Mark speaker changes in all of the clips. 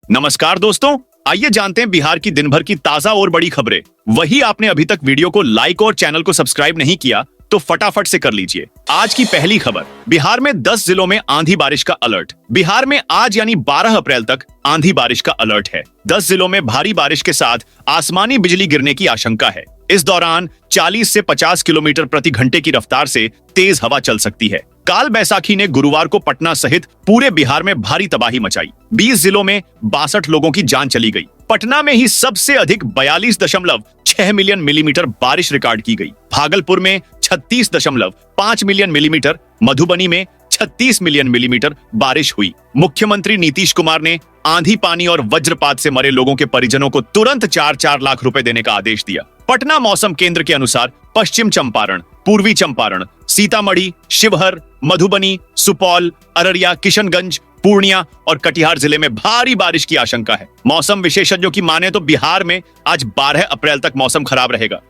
Speaker 1: नमस्कार दोस्तों, आइए जानते हैं बिहार की दिन भर की ताजा और बड़ी खबरें। वही आपने अभी तक वीडियो को लाइक और चैनल को सब्सक्राइब नहीं किया तो फटाफट से कर लीजिए। आज की पहली खबर, बिहार में 10 जिलों में आंधी बारिश का अलर्ट। बिहार में आज यानी 12 अप्रैल तक आंधी बारिश का अलर्ट है। 10 जिलों में भारी बारिश के साथ आसमानी बिजली गिरने की आशंका है। इस दौरान 40 से 50 किलोमीटर प्रति घंटे की रफ्तार से तेज हवा चल सकती है। काल बैसाखी ने गुरुवार को पटना सहित पूरे बिहार में भारी तबाही मचाई। 20 जिलों में 62 लोगों की जान चली गई। पटना में ही सबसे अधिक 42.6 मिलियन मिलीमीटर बारिश रिकॉर्ड की गई। भागलपुर में 36.5 मिलियन मिलीमीटर, मधुबनी में 36 मिलियन मिलीमीटर बारिश हुई। मुख्यमंत्री नीतीश कुमार ने आंधी पानी और वज्रपात से मरे लोगों के परिजनों को तुरंत 4-4 लाख रुपए देने का आदेश दिया। पटना मौसम केंद्र के अनुसार पश्चिम चंपारण, पूर्वी चंपारण, सीतामढ़ी, शिवहर, मधुबनी, सुपौल, अररिया, किशनगंज, पूर्णिया और कटिहार जिले में भारी बारिश की आशंका है। मौसम विशेषज्ञों की माने तो बिहार में आज 12 अप्रैल तक मौसम खराब रहेगा।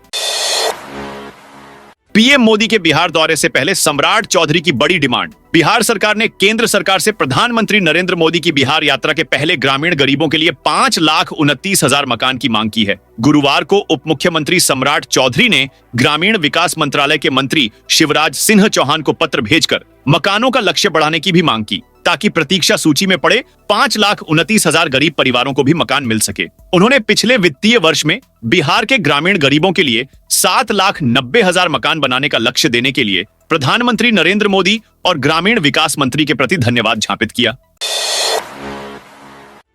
Speaker 1: पीएम मोदी के बिहार दौरे से पहले सम्राट चौधरी की बड़ी डिमांड। बिहार सरकार ने केंद्र सरकार से प्रधानमंत्री नरेंद्र मोदी की बिहार यात्रा के पहले ग्रामीण गरीबों के लिए 5,29,000 मकान की मांग की है। गुरुवार को उप मुख्यमंत्री सम्राट चौधरी ने ग्रामीण विकास मंत्रालय के मंत्री शिवराज सिंह चौहान को पत्र भेजकर मकानों का लक्ष्य बढ़ाने की भी मांग की, ताकि प्रतीक्षा सूची में पड़े 5,29,000 गरीब परिवारों को भी मकान मिल सके। उन्होंने पिछले वित्तीय वर्ष में बिहार के ग्रामीण गरीबों के लिए 7,90,000 मकान बनाने का लक्ष्य देने के लिए प्रधानमंत्री नरेंद्र मोदी और ग्रामीण विकास मंत्री के प्रति धन्यवाद ज्ञापित किया।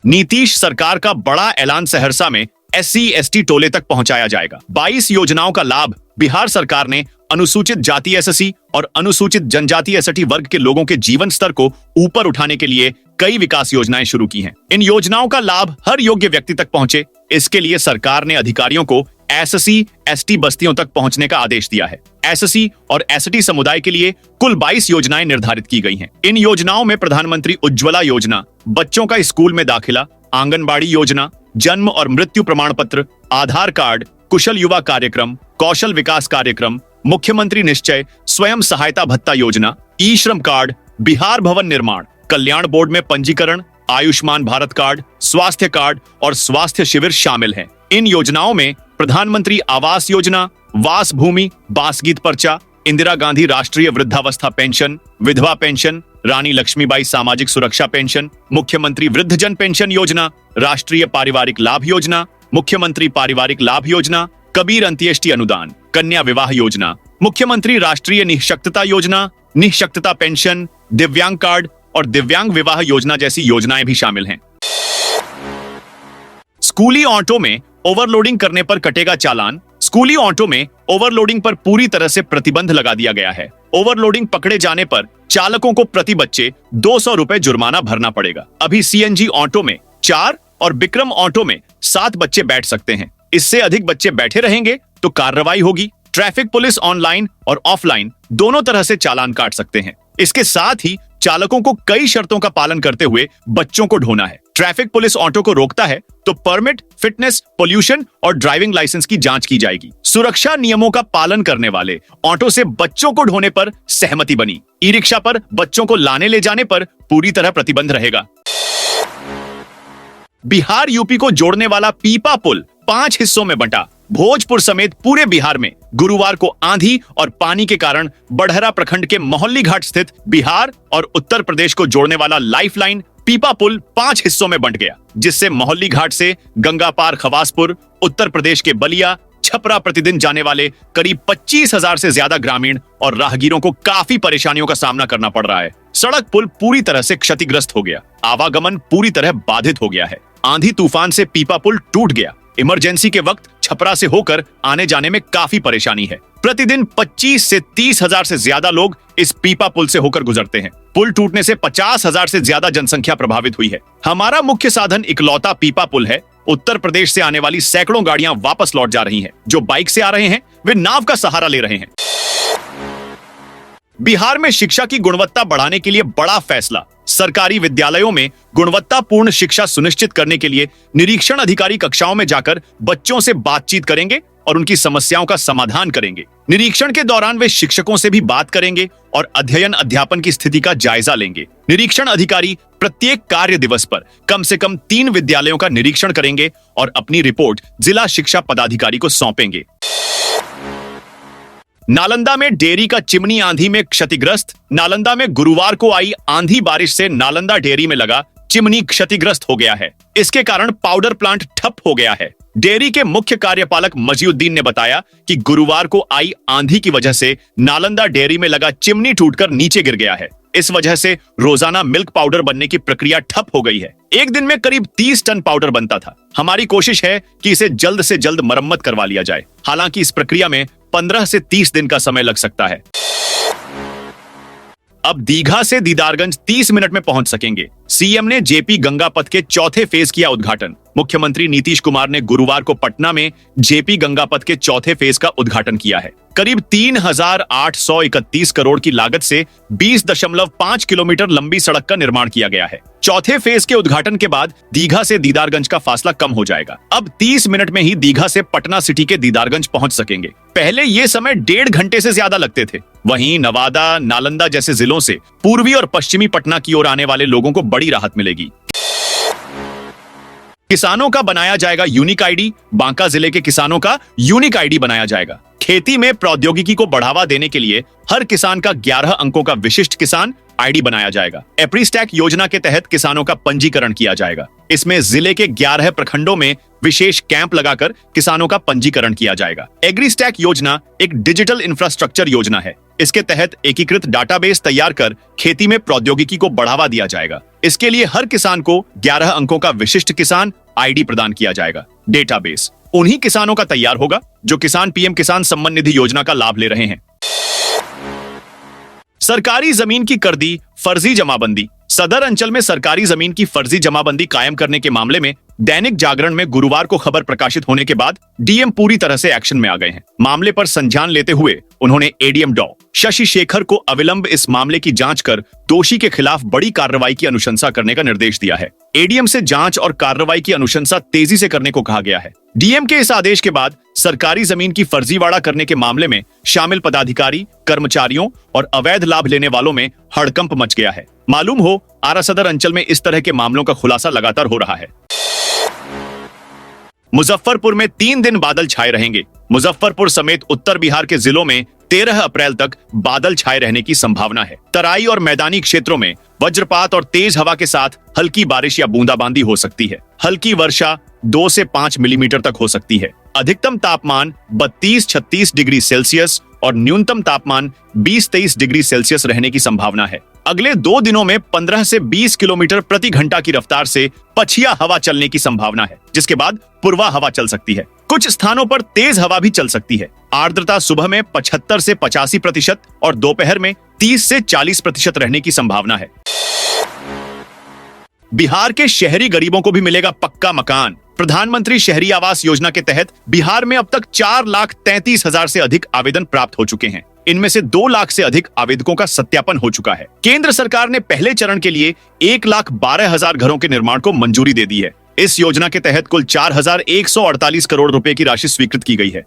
Speaker 1: नीतीश सरकार का बड़ा ऐलान, सहरसा में SC/ST टोले तक पहुंचाया जाएगा। 22 योजनाओं का लाभ बिहार सरकार ने अनुसूचित जाति SC और अनुसूचित जनजाति ST वर्ग के लोगों के जीवन स्तर को ऊपर उठाने के लिए कई विकास योजनाएं शुरू की हैं। इन योजनाओं का लाभ हर योग्य व्यक्ति तक पहुंचे, इसके लिए सरकार ने अधिकारियों को SC/ST बस्तियों तक पहुंचने का आदेश दिया है। SC और ST समुदाय के लिए कुल 22 योजनाएं निर्धारित की गई हैं। इन योजनाओं में प्रधानमंत्री उज्ज्वला योजना, बच्चों का स्कूल में दाखिला, आंगनबाड़ी योजना, जन्म और मृत्यु प्रमाण पत्र, आधार कार्ड, कुशल युवा कार्यक्रम, कौशल विकास कार्यक्रम, मुख्यमंत्री निश्चय स्वयं सहायता भत्ता योजना, ई श्रम कार्ड, बिहार भवन निर्माण, कल्याण बोर्ड में पंजीकरण, आयुष्मान भारत कार्ड, स्वास्थ्य कार्ड और स्वास्थ्य शिविर शामिल हैं। इन योजनाओं में प्रधानमंत्री आवास योजना, वास भूमि, बासगीत पर्चा, इंदिरा गांधी राष्ट्रीय वृद्धावस्था पेंशन, विधवा पेंशन, रानी लक्ष्मीबाई सामाजिक सुरक्षा पेंशन, मुख्यमंत्री वृद्धजन पेंशन योजना, राष्ट्रीय पारिवारिक लाभ योजना, मुख्यमंत्री पारिवारिक लाभ योजना, कबीर अंत्येष्टि अनुदान, कन्या विवाह योजना, मुख्यमंत्री राष्ट्रीय निःशक्तता योजना, निःशक्तता पेंशन, दिव्यांग कार्ड और दिव्यांग विवाह योजना जैसी योजनाएं भी शामिल हैं। स्कूली ऑटो में ओवरलोडिंग करने पर कटेगा चालान। स्कूली ऑटो में ओवरलोडिंग पर पूरी तरह से प्रतिबंध लगा दिया गया है। ओवरलोडिंग पकड़े जाने पर चालकों को प्रति बच्चे 200 रुपए जुर्माना भरना पड़ेगा। अभी CNG ऑटो में 4 और विक्रम ऑटो में 7 बच्चे बैठ सकते हैं। इससे अधिक बच्चे बैठे रहेंगे तो कार्रवाई होगी। ट्रैफिक पुलिस ऑनलाइन और ऑफलाइन दोनों तरह से चालान काट सकते हैं। इसके साथ ही चालकों को कई शर्तों का पालन करते हुए बच्चों को ढोना है। ट्रैफिक पुलिस ऑटो को रोकता है तो परमिट, फिटनेस, पोल्यूशन और ड्राइविंग लाइसेंस की जांच की जाएगी। सुरक्षा नियमों का पालन करने वाले ऑटो से बच्चों को ढोने पर सहमति बनी। ई-रिक्शा पर बच्चों को लाने ले जाने पर पूरी तरह प्रतिबंध रहेगा। बिहार यूपी को जोड़ने वाला पीपा पुल 5 हिस्सों में बंटा। भोजपुर समेत पूरे बिहार में गुरुवार को आंधी और पानी के कारण बड़हरा प्रखंड के मोहल्ली घाट स्थित बिहार और उत्तर प्रदेश को जोड़ने वाला लाइफलाइन पीपा पुल 5 हिस्सों में बंट गया, जिससे मोहल्ली घाट से गंगापार खवासपुर, उत्तर प्रदेश के बलिया, छपरा प्रतिदिन जाने वाले करीब 25,000 से ज्यादा ग्रामीण और राहगीरों को काफी परेशानियों का सामना करना पड़ रहा है। सड़क पुल पूरी तरह से क्षतिग्रस्त हो गया, आवागमन पूरी तरह बाधित हो गया है। आंधी तूफान से पीपा पुल टूट गया। इमरजेंसी के वक्त छपरा से होकर आने जाने में काफी परेशानी है। प्रतिदिन 25 से 30,000 से ज्यादा लोग इस पीपा पुल से होकर गुजरते हैं। पुल टूटने से 50,000 से ज्यादा जनसंख्या प्रभावित हुई है। हमारा मुख्य साधन इकलौता पीपा पुल है। उत्तर प्रदेश से आने वाली सैकड़ों गाड़ियां वापस लौट जा रही हैं। जो बाइक से आ रहे हैं वे नाव का सहारा ले रहे हैं। बिहार में शिक्षा की गुणवत्ता बढ़ाने के लिए बड़ा फैसला। सरकारी विद्यालयों में गुणवत्तापूर्ण शिक्षा सुनिश्चित करने के लिए निरीक्षण अधिकारी कक्षाओं में जाकर बच्चों से बातचीत करेंगे और उनकी समस्याओं का समाधान करेंगे। निरीक्षण के दौरान वे शिक्षकों से भी बात करेंगे और अध्ययन अध्यापन की स्थिति का जायजा लेंगे। निरीक्षण अधिकारी प्रत्येक कार्य दिवस पर कम से कम 3 विद्यालयों का निरीक्षण करेंगे और अपनी रिपोर्ट जिला शिक्षा पदाधिकारी को सौंपेंगे। नालंदा में डेयरी का चिमनी आंधी में क्षतिग्रस्त। नालंदा में गुरुवार को आई आंधी बारिश से नालंदा डेयरी में लगा चिमनी क्षतिग्रस्त हो गया है। इसके कारण पाउडर प्लांट ठप हो गया है। डेयरी के मुख्य कार्यपालक मजीउद्दीन ने बताया कि गुरुवार को आई आंधी की वजह से नालंदा डेयरी में लगा चिमनी टूटकर नीचे गिर गया है। इस वजह से रोजाना मिल्क पाउडर बनने की प्रक्रिया ठप हो गई है। एक दिन में करीब 30 टन पाउडर बनता था। हमारी कोशिश है कि इसे जल्द से जल्द मरम्मत करवा लिया जाए। हालांकि इस प्रक्रिया में 15 से 30 दिन का समय लग सकता है। अब दीघा से दीदारगंज 30 मिनट में पहुंच सकेंगे। सीएम ने जेपी गंगा पथ के चौथे फेज किया उद्घाटन। मुख्यमंत्री नीतीश कुमार ने गुरुवार को पटना में जेपी गंगा पथ के चौथे फेज का उद्घाटन किया है। करीब 3,831 करोड़ की लागत से 20.5 किलोमीटर लंबी सड़क का निर्माण किया गया है। चौथे फेज के उद्घाटन के बाद दीघा से दीदारगंज का फासला कम हो जाएगा। अब 30 मिनट में ही दीघा से पटना सिटी के दीदारगंज पहुंच सकेंगे। पहले ये समय 1.5 घंटे से ज्यादा लगते थे। वहीं नवादा, नालंदा जैसे जिलों से पूर्वी और पश्चिमी पटना की ओर आने वाले लोगों को बड़ी राहत मिलेगी। किसानों का बनाया जाएगा यूनिक आईडी। बांका जिले के किसानों का यूनिक आईडी बनाया जाएगा। खेती में प्रौद्योगिकी को बढ़ावा देने के लिए हर किसान का 11 अंकों का विशिष्ट किसान आईडी बनाया जाएगा। एप्रीस्टैक योजना के तहत किसानों का पंजीकरण किया जाएगा। इसमें जिले के 11 प्रखंडों में विशेष कैंप लगाकर किसानों का पंजीकरण किया जाएगा। एग्रीस्टैक योजना एक डिजिटल इंफ्रास्ट्रक्चर योजना है। इसके तहत एकीकृत डाटाबेस तैयार कर खेती में प्रौद्योगिकी को बढ़ावा दिया जाएगा। इसके लिए हर किसान को 11 अंकों का विशिष्ट किसान आईडी प्रदान किया जाएगा। डेटाबेस उन्हीं किसानों का तैयार होगा जो किसान पीएम किसान सम्मान निधि योजना का लाभ ले रहे हैं। सरकारी जमीन की कर दी फर्जी जमाबंदी। सदर अंचल में सरकारी जमीन की फर्जी जमाबंदी कायम करने के मामले में दैनिक जागरण में गुरुवार को खबर प्रकाशित होने के बाद डीएम पूरी तरह से एक्शन में आ गए हैं। मामले पर संज्ञान लेते हुए उन्होंने एडीएम डॉ शशि शेखर को अविलंब इस मामले की जांच कर दोषी के खिलाफ बड़ी कार्रवाई की अनुशंसा करने का निर्देश दिया है। एडीएम से जांच और कार्रवाई की अनुशंसा तेजी से करने को कहा गया है। डीएम के इस आदेश के बाद सरकारी जमीन की फर्जीवाड़ा करने के मामले में शामिल पदाधिकारी, कर्मचारियों और अवैध लाभ लेने वालों में हड़कंप मच गया है। मालूम हो, आरा सदर अंचल में इस तरह के मामलों का खुलासा लगातार हो रहा है। मुजफ्फरपुर में 3 दिन बादल छाए रहेंगे। मुजफ्फरपुर समेत उत्तर बिहार के जिलों में 13 अप्रैल तक बादल छाए रहने की संभावना है। तराई और मैदानी क्षेत्रों में वज्रपात और तेज हवा के साथ हल्की बारिश या बूंदाबांदी हो सकती है। हल्की वर्षा 2 से 5 मिलीमीटर तक हो सकती है। अधिकतम तापमान 32-36 डिग्री सेल्सियस और न्यूनतम तापमान 20-23 डिग्री सेल्सियस रहने की संभावना है। अगले 2 दिनों में 15 से 20 किलोमीटर प्रति घंटा की रफ्तार से पछिया हवा चलने की संभावना है, जिसके बाद पूर्वा हवा चल सकती है। कुछ स्थानों पर तेज हवा भी चल सकती है। आर्द्रता सुबह में 75 से 85% और दोपहर में 30 से 40% रहने की संभावना है। बिहार के शहरी गरीबों को भी मिलेगा पक्का मकान। प्रधानमंत्री शहरी आवास योजना के तहत बिहार में अब तक 4,33,000 से अधिक आवेदन प्राप्त हो चुके हैं। इनमें से 2 लाख से अधिक आवेदकों का सत्यापन हो चुका है। केंद्र सरकार ने पहले चरण के लिए 1,12,000 घरों के निर्माण को मंजूरी दे दी है। इस योजना के तहत कुल 4,148 करोड़ रुपए की राशि स्वीकृत की गई है।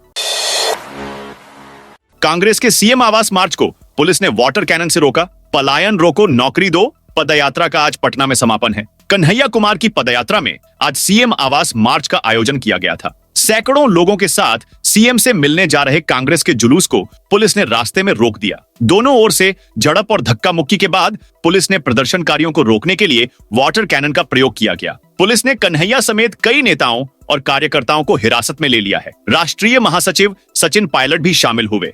Speaker 1: कांग्रेस के सीएम आवास मार्च को पुलिस ने वाटर कैनन से रोका। पलायन रोको, नौकरी दो पदयात्रा का आज पटना में समापन है। कन्हैया कुमार की पदयात्रा में आज सीएम आवास मार्च का आयोजन किया गया था। सैकड़ों लोगों के साथ सीएम से मिलने जा रहे कांग्रेस के जुलूस को पुलिस ने रास्ते में रोक दिया। दोनों ओर से झड़प और धक्का मुक्की के बाद पुलिस ने प्रदर्शनकारियों को रोकने के लिए वाटर कैनन का प्रयोग किया गया। पुलिस ने कन्हैया समेत कई नेताओं और कार्यकर्ताओं को हिरासत में ले लिया है। राष्ट्रीय महासचिव सचिन पायलट भी शामिल हुए।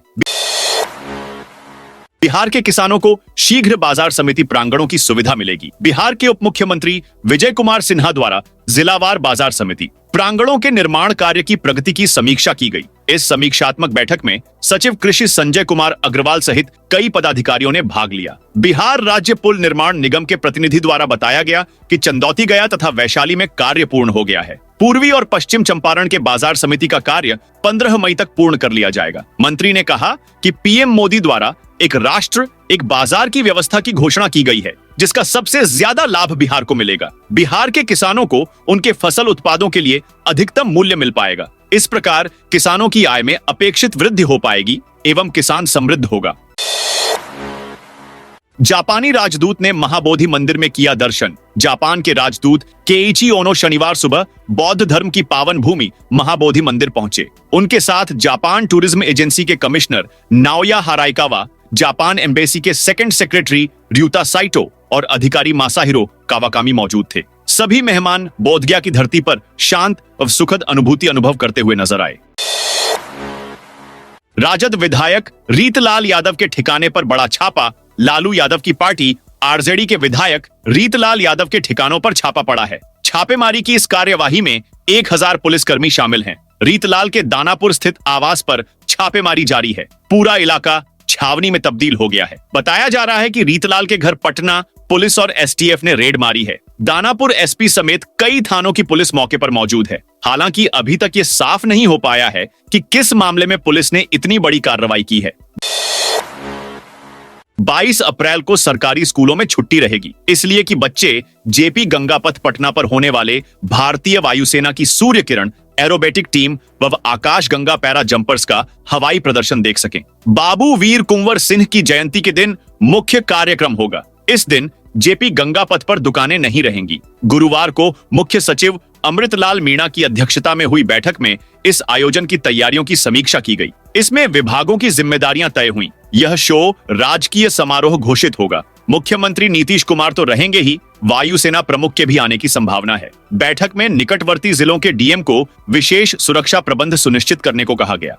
Speaker 1: बिहार के किसानों को शीघ्र बाजार समिति प्रांगणों की सुविधा मिलेगी। बिहार के उप मुख्यमंत्री विजय कुमार सिन्हा द्वारा जिलावार बाजार समिति प्रांगणों के निर्माण कार्य की प्रगति की समीक्षा की गई। इस समीक्षात्मक बैठक में सचिव कृषि संजय कुमार अग्रवाल सहित कई पदाधिकारियों ने भाग लिया। बिहार राज्य पुल निर्माण निगम के प्रतिनिधि द्वारा बताया गया कि चंदौती गया तथा वैशाली में कार्य पूर्ण हो गया है। पूर्वी और पश्चिम चंपारण के बाजार समिति का कार्य 15 मई तक पूर्ण कर लिया जाएगा। मंत्री ने कहा कि पीएम मोदी द्वारा एक राष्ट्र एक बाजार की व्यवस्था की घोषणा की गई है, जिसका सबसे ज्यादा लाभ बिहार को मिलेगा। बिहार के किसानों को उनके फसल उत्पादों के लिए अधिकतम मूल्य मिल पाएगा। इस प्रकार किसानों की आय में अपेक्षित वृद्धि हो पाएगी एवं किसान समृद्ध होगा। जापानी राजदूत ने महाबोधि मंदिर में किया दर्शन। जापान के राजदूत केइची ओनो शनिवार सुबह बौद्ध धर्म की पावन भूमि महाबोधि मंदिर पहुंचे। उनके साथ जापान टूरिज्म एजेंसी के कमिश्नर नाओया हाराइकावा, जापान एम्बेसी के सेकंड सेक्रेटरी ryuta साइटो और अधिकारी मासाहिरो कावाकामी मौजूद थे। सभी मेहमान बोधगया की धरती पर शांत और सुखद अनुभूति अनुभव करते हुए नजर आए। राजद विधायक रीतलाल यादव के ठिकाने पर बड़ा छापा। लालू यादव की पार्टी आरजेडी के विधायक रीतलाल यादव के ठिकानों पर छापा पड़ा है। छापेमारी की इस कार्यवाही में 1000 पुलिसकर्मी शामिल हैं। रीतलाल के दानापुर स्थित आवास पर छापेमारी जारी है। पूरा इलाका छावनी में तब्दील हो गया है। बताया जा रहा है कि रीतलाल के घर पटना पुलिस और एसटीएफ ने रेड मारी है। दानापुर एसपी समेत कई थानों की पुलिस मौके पर मौजूद है। हालांकि अभी तक ये साफ नहीं हो पाया है कि किस मामले में पुलिस ने इतनी बड़ी कार्रवाई की है। 22 अप्रैल को सरकारी स्कूलों में छुट्टी रहेगी, इसलिए कि बच्चे जेपी गंगापथ पटना पर होने वाले भारतीय वायुसेना की सूर्य किरण एरोबेटिक टीम व आकाश गंगा पैरा जंपर्स का हवाई प्रदर्शन देख सकें। बाबू वीर कुंवर सिंह की जयंती के दिन मुख्य कार्यक्रम होगा। इस दिन जेपी गंगापथ पर दुकानें नहीं रहेंगी। गुरुवार को मुख्य सचिव अमृतलाल मीणा की अध्यक्षता में हुई बैठक में इस आयोजन की तैयारियों की समीक्षा की गई। इसमें विभागों की जिम्मेदारियां तय हुई। यह शो राजकीय समारोह घोषित होगा। मुख्यमंत्री नीतीश कुमार तो रहेंगे ही, वायुसेना प्रमुख के भी आने की संभावना है। बैठक में निकटवर्ती जिलों के डीएम को विशेष सुरक्षा प्रबंध सुनिश्चित करने को कहा गया।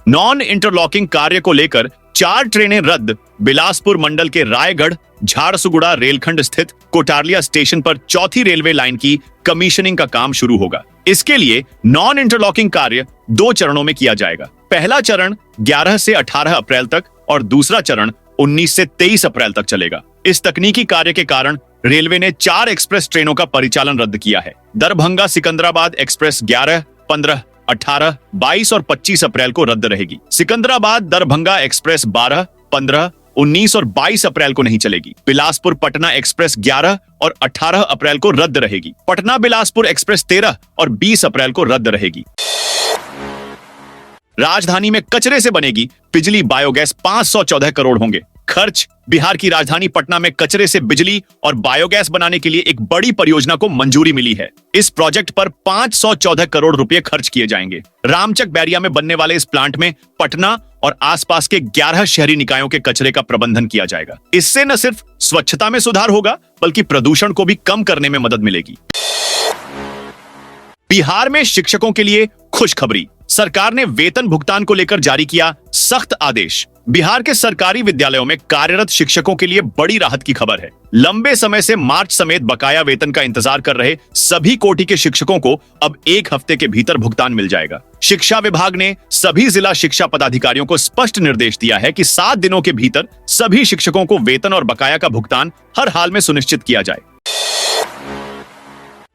Speaker 1: नॉन इंटरलॉकिंग कार्य को लेकर 4 ट्रेनें रद्द। बिलासपुर मंडल के रायगढ़ झारसुगुड़ा रेलखंड स्थित कोटारलिया स्टेशन पर चौथी रेलवे लाइन की कमीशनिंग का काम शुरू होगा। इसके लिए नॉन इंटरलॉकिंग कार्य 2 चरणों में किया जाएगा। पहला चरण 11 से 18 अप्रैल तक और दूसरा चरण 19 से 23 अप्रैल तक चलेगा। इस तकनीकी कार्य के कारण रेलवे ने 4 एक्सप्रेस ट्रेनों का परिचालन रद्द किया है। दरभंगा सिकंदराबाद एक्सप्रेस 11, 15, 18, 22 और 25 अप्रैल को रद्द रहेगी। सिकंदराबाद दरभंगा एक्सप्रेस 12, 15, 19 और 22 अप्रैल को नहीं चलेगी। बिलासपुर पटना एक्सप्रेस 11 और 18 अप्रैल को रद्द रहेगी। पटना बिलासपुर एक्सप्रेस 13 और 20 अप्रैल को रद्द रहेगी। राजधानी में कचरे से बनेगी बिजली बायोगैस, 514 करोड़ होंगे खर्च। बिहार की राजधानी पटना में कचरे से बिजली और बायोगैस बनाने के लिए एक बड़ी परियोजना को मंजूरी मिली है। इस प्रोजेक्ट पर 514 करोड़ रुपए खर्च किए जाएंगे। रामचक बैरिया में बनने वाले इस प्लांट में पटना और आसपास के 11 शहरी निकायों के कचरे का प्रबंधन किया जाएगा। इससे न सिर्फ स्वच्छता में सुधार होगा बल्कि प्रदूषण को भी कम करने में मदद मिलेगी। बिहार में शिक्षकों के लिए खुशखबरी। सरकार ने वेतन भुगतान को लेकर जारी किया सख्त आदेश। बिहार के सरकारी विद्यालयों में कार्यरत शिक्षकों के लिए बड़ी राहत की खबर है। लंबे समय से मार्च समेत बकाया वेतन का इंतजार कर रहे सभी कोटि के शिक्षकों को अब 1 हफ्ते के भीतर भुगतान मिल जाएगा। शिक्षा विभाग ने सभी जिला शिक्षा पदाधिकारियों को स्पष्ट निर्देश दिया है कि 7 दिनों के भीतर सभी शिक्षकों को वेतन और बकाया का भुगतान हर हाल में सुनिश्चित किया जाए।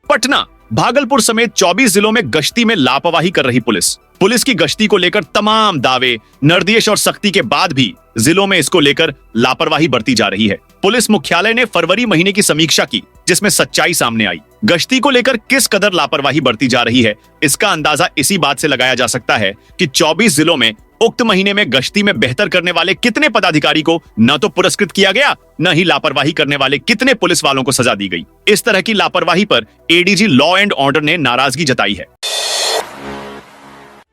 Speaker 1: पटना, भागलपुर समेत 24 जिलों में गश्ती में लापरवाही कर रही पुलिस। पुलिस की गश्ती को लेकर तमाम दावे, निर्देश और सख्ती के बाद भी जिलों में इसको लेकर लापरवाही बरती जा रही है। पुलिस मुख्यालय ने फरवरी महीने की समीक्षा की जिसमें सच्चाई सामने आई। गश्ती को लेकर किस कदर लापरवाही बरती जा रही है इसका अंदाजा इसी बात से लगाया जा सकता है कि 24 जिलों में उक्त महीने में गश्ती में बेहतर करने वाले कितने पदाधिकारी को न तो पुरस्कृत किया गया, न ही लापरवाही करने वाले कितने पुलिस वालों को सजा दी गई। इस तरह की लापरवाही पर एडीजी लॉ एंड ऑर्डर ने नाराजगी जताई है।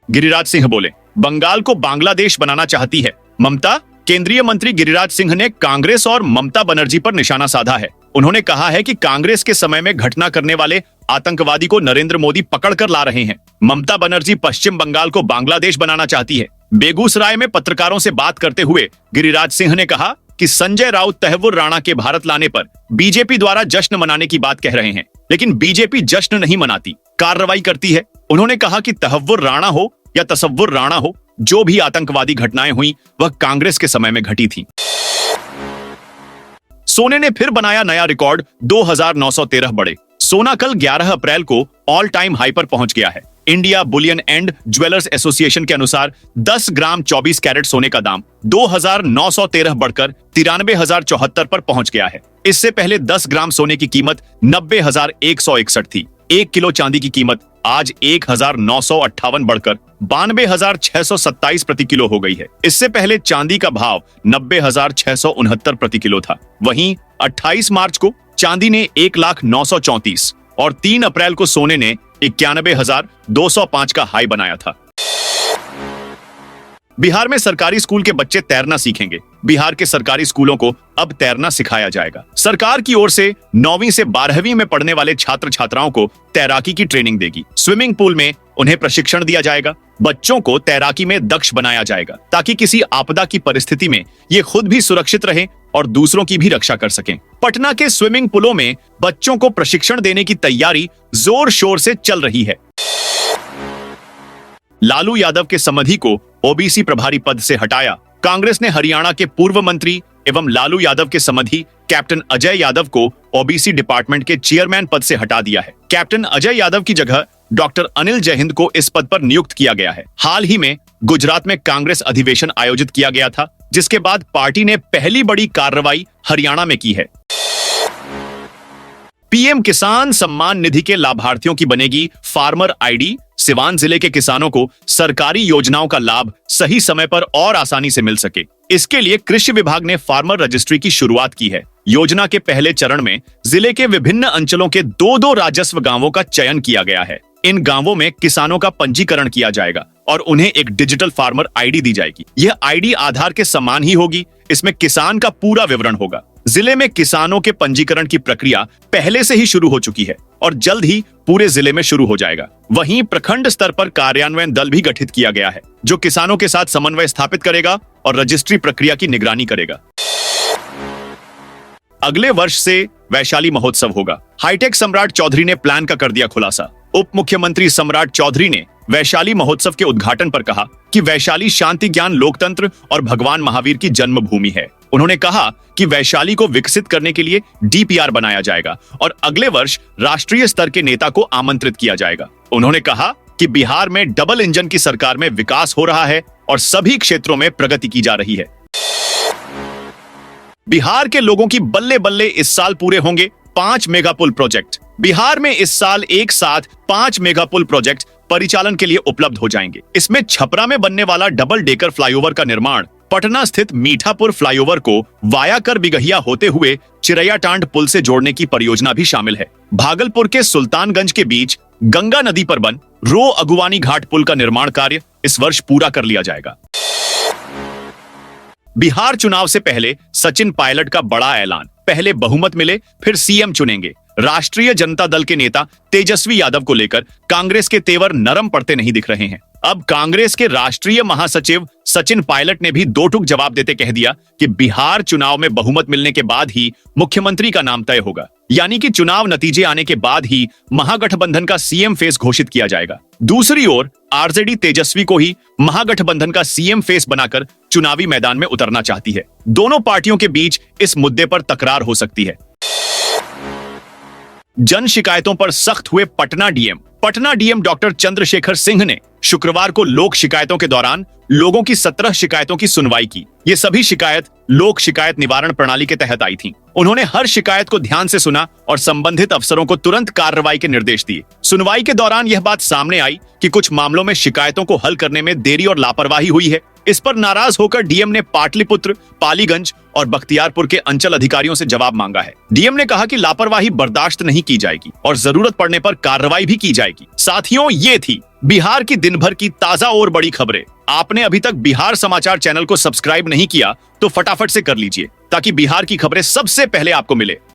Speaker 1: गिरिराज सिंह बोले, बंगाल को बांग्लादेश बनाना चाहती है ममता। केंद्रीय मंत्री गिरिराज सिंह ने कांग्रेस और ममता बनर्जी पर निशाना साधा है। उन्होंने कहा है कि कांग्रेस के समय में घटना करने वाले आतंकवादी को नरेंद्र मोदी पकड़ कर ला रहे हैं। ममता बनर्जी पश्चिम बंगाल को बांग्लादेश बनाना चाहती है। बेगूसराय में पत्रकारों से बात करते हुए गिरिराज सिंह ने कहा कि संजय राउत तहव्वुर राणा के भारत लाने पर बीजेपी द्वारा जश्न मनाने की बात कह रहे हैं, लेकिन बीजेपी जश्न नहीं मनाती, कार्रवाई करती है। उन्होंने कहा कि तहव्वुर राणा हो या तसव्वुर राणा हो, जो भी आतंकवादी घटनाएं हुई वह कांग्रेस के समय में घटी थी। सोने ने फिर बनाया नया रिकॉर्ड, 2913 बढ़े। सोना कल 11 अप्रैल को ऑल टाइम हाई पर पहुंच गया है। India Boolean and jewellers association के अनुसार 10 ग्राम 24 कैरेट सोने का दाम 2913 बढ़कर 93,074 पर पहुंच गया है। इससे पहले 10 ग्राम सोने की कीमत 90,161 थी। 1 किलो चांदी की कीमत आज 1958 बढ़कर 92,627 प्रति किलो हो गई है। इससे पहले चांदी का भाव 90,669 प्रति किलो था। वहीं 28 मार्च को चांदी ने 1,09,34 और 3 अप्रैल को सोने ने 91,205 का हाई बनाया था। बिहार में सरकारी स्कूल के बच्चे तैरना सीखेंगे। बिहार के सरकारी स्कूलों को अब तैरना सिखाया जाएगा। सरकार की ओर से 9वीं से 12वीं में पढ़ने वाले छात्र छात्राओं को तैराकी की ट्रेनिंग देगी। स्विमिंग पूल में उन्हें प्रशिक्षण दिया जाएगा। बच्चों को तैराकी में दक्ष बनाया जाएगा ताकि किसी आपदा की परिस्थिति में ये खुद भी सुरक्षित रहें और दूसरों की भी रक्षा कर सकें। पटना के स्विमिंग पूलों में बच्चों को प्रशिक्षण देने की तैयारी जोर शोर से चल रही है। लालू यादव के समधी को ओबीसी प्रभारी पद से हटाया। कांग्रेस ने हरियाणा के पूर्व मंत्री एवं लालू यादव के समधी कैप्टन अजय यादव को ओबीसी डिपार्टमेंट के चेयरमैन पद से हटा दिया है। कैप्टन अजय यादव की जगह डॉक्टर अनिल जयहिंद को इस पद पर नियुक्त किया गया है। हाल ही में गुजरात में कांग्रेस अधिवेशन आयोजित किया गया था, जिसके बाद पार्टी ने पहली बड़ी कार्रवाई हरियाणा में की है। पीएम किसान सम्मान निधि के लाभार्थियों की बनेगी फार्मर आईडी। सिवान जिले के किसानों को सरकारी योजनाओं का लाभ सही समय पर और आसानी से मिल सके, इसके लिए कृषि विभाग ने फार्मर रजिस्ट्री की शुरुआत की है। योजना के पहले चरण में जिले के विभिन्न अंचलों के 2-2 राजस्व गांवों का चयन किया गया है। इन गांवों में किसानों का पंजीकरण किया जाएगा और उन्हें एक डिजिटल फार्मर आईडी दी जाएगी। यह आईडी आधार के समान ही होगी। इसमें किसान का पूरा विवरण होगा। जिले में किसानों के पंजीकरण की प्रक्रिया पहले से ही शुरू हो चुकी है और जल्द ही पूरे जिले में शुरू हो जाएगा। वहीं प्रखंड स्तर पर कार्यान्वयन दल भी गठित किया गया है, जो किसानों के साथ समन्वय स्थापित करेगा और रजिस्ट्री प्रक्रिया की निगरानी करेगा। अगले वर्ष से वैशाली महोत्सव होगा। हाईटेक सम्राट चौधरी ने प्लान का कर दिया खुलासा। उप मुख्यमंत्री सम्राट चौधरी ने वैशाली महोत्सव के उद्घाटन पर कहा कि वैशाली शांति, ज्ञान, लोकतंत्र और भगवान महावीर की जन्मभूमि है। उन्होंने कहा कि वैशाली को विकसित करने के लिए डीपीआर बनाया जाएगा और अगले वर्ष राष्ट्रीय स्तर के नेता को आमंत्रित किया जाएगा। उन्होंने कहा कि बिहार में डबल इंजन की सरकार में विकास हो रहा है और सभी क्षेत्रों में प्रगति की जा रही है। बिहार के लोगों की बल्ले बल्ले इस साल पूरे होंगे 5 मेगा पुल प्रोजेक्ट। बिहार में इस साल एक साथ 5 मेगा पुल प्रोजेक्ट परिचालन के लिए उपलब्ध हो जाएंगे। इसमें छपरा में बनने वाला डबल डेकर फ्लाईओवर का निर्माण, पटना स्थित मीठापुर फ्लाईओवर को वाया कर बिगहिया होते हुए चिरैयाटांड पुल से जोड़ने की परियोजना भी शामिल है। भागलपुर के सुल्तानगंज के बीच गंगा नदी पर बन रो अगुवानी घाट पुल का निर्माण कार्य इस वर्ष पूरा कर लिया जाएगा। बिहार चुनाव से पहले सचिन पायलट का बड़ा ऐलान। पहले बहुमत मिले फिर सीएम चुनेंगे। राष्ट्रीय जनता दल के नेता तेजस्वी यादव को लेकर कांग्रेस के तेवर नरम पड़ते नहीं दिख रहे हैं। अब कांग्रेस के राष्ट्रीय महासचिव सचिन पायलट ने भी दो टूक जवाब देते कह दिया कि बिहार चुनाव में बहुमत मिलने के बाद ही मुख्यमंत्री का नाम तय होगा, यानी कि चुनाव नतीजे आने के बाद ही महागठबंधन का सीएम फेस घोषित किया जाएगा। दूसरी ओर आरजेडी तेजस्वी को ही महागठबंधन का सीएम फेस बनाकर चुनावी मैदान में उतरना चाहती है। दोनों पार्टियों के बीच इस मुद्दे पर तकरार हो सकती है। जन शिकायतों पर सख्त हुए Patna DM. Patna DM doctor Chandrashekhar Singh ने शुक्रवार को लोक शिकायतों के दौरान लोगों की 17 शिकायतों की सुनवाई की। ये सभी शिकायत लोक शिकायत निवारण प्रणाली के तहत आई थीं। उन्होंने हर शिकायत को ध्यान से सुना और संबंधित अफसरों को तुरंत कार्रवाई के निर्देश दिए। सुनवाई के दौरान यह बात सामने आई कि कुछ मामलों में शिकायतों को हल करने में देरी और लापरवाही हुई है। इस पर नाराज होकर डीएम ने पाटलिपुत्र, पालीगंज और बख्तियारपुर के अंचल अधिकारियों से जवाब मांगा है। डीएम ने कहा कि लापरवाही बर्दाश्त नहीं की जाएगी और जरूरत पड़ने पर कार्रवाई भी की जाएगी। साथियों, ये थी बिहार की दिन भर की ताजा और बड़ी खबरें। आपने अभी तक बिहार समाचार चैनल को सब्सक्राइब नहीं किया तो फटाफट से कर लीजिए ताकि बिहार की खबरें सबसे पहले आपको मिले।